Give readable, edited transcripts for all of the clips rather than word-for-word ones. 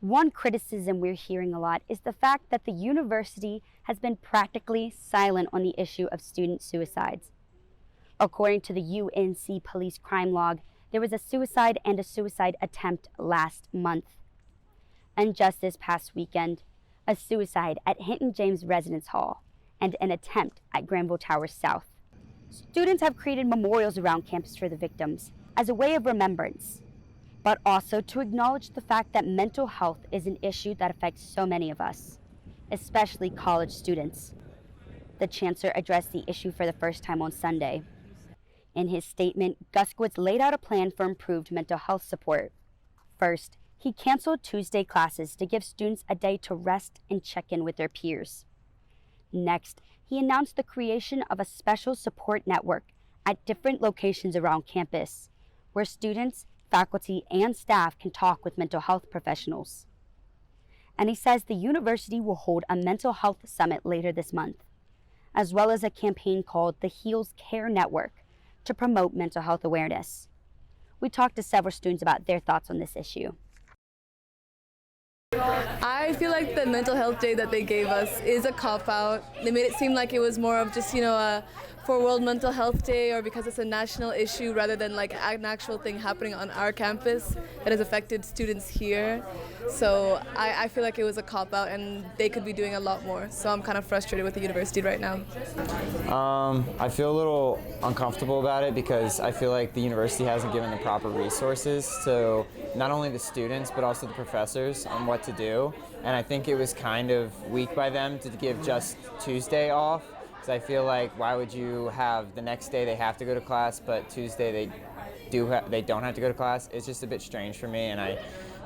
One criticism we're hearing a lot is the fact that the university has been practically silent on the issue of student suicides. According to the UNC police crime log, there was a suicide and a suicide attempt last month. And just this past weekend, a suicide at Hinton James Residence Hall and an attempt at Granville Towers South. Students have created memorials around campus for the victims as a way of remembrance, but also to acknowledge the fact that mental health is an issue that affects so many of us, especially college students. The chancellor addressed the issue for the first time on Sunday. In his statement, Guskowitz laid out a plan for improved mental health support. First, he canceled Tuesday classes to give students a day to rest and check in with their peers. Next, he announced the creation of a special support network at different locations around campus, where students, faculty, and staff can talk with mental health professionals. And he says the university will hold a mental health summit later this month, as well as a campaign called the Heals Care Network to promote mental health awareness. We talked to several students about their thoughts on this issue. I feel like the mental health day that they gave us is a cop-out. They made it seem like it was more of just, for World Mental Health Day, or because it's a national issue rather than like an actual thing happening on our campus that has affected students here. So I feel like it was a cop-out and they could be doing a lot more. So I'm kind of frustrated with the university right now. I feel a little uncomfortable about it because I feel like the university hasn't given the proper resources to not only the students but also the professors on what to do. And I think it was kind of weak by them to give just Tuesday off. Because I feel like, why would you have the next day they have to go to class, but Tuesday they don't have to go to class? It's just a bit strange for me, and I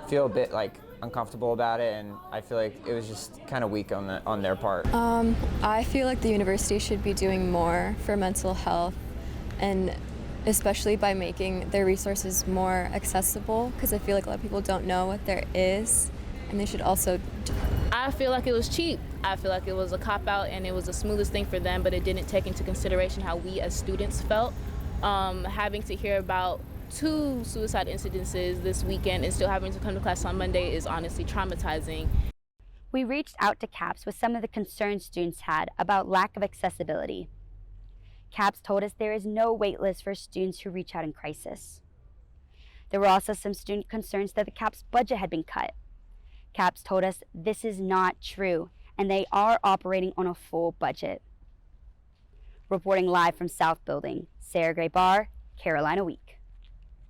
feel a bit uncomfortable about it, and I feel like it was just kind of weak on their part. I feel like the university should be doing more for mental health, and especially by making their resources more accessible, because I feel like a lot of people don't know what there is, and they should also. I feel like it was cheap. I feel like it was a cop-out and it was the smoothest thing for them, but it didn't take into consideration how we as students felt. Having to hear about 2 suicide incidences this weekend and still having to come to class on Monday is honestly traumatizing. We reached out to CAPS with some of the concerns students had about lack of accessibility. CAPS told us there is no wait list for students who reach out in crisis. There were also some student concerns that the CAPS budget had been cut. CAPS told us this is not true, and they are operating on a full budget. Reporting live from South Building, Sarah Gray Barr, Carolina Week.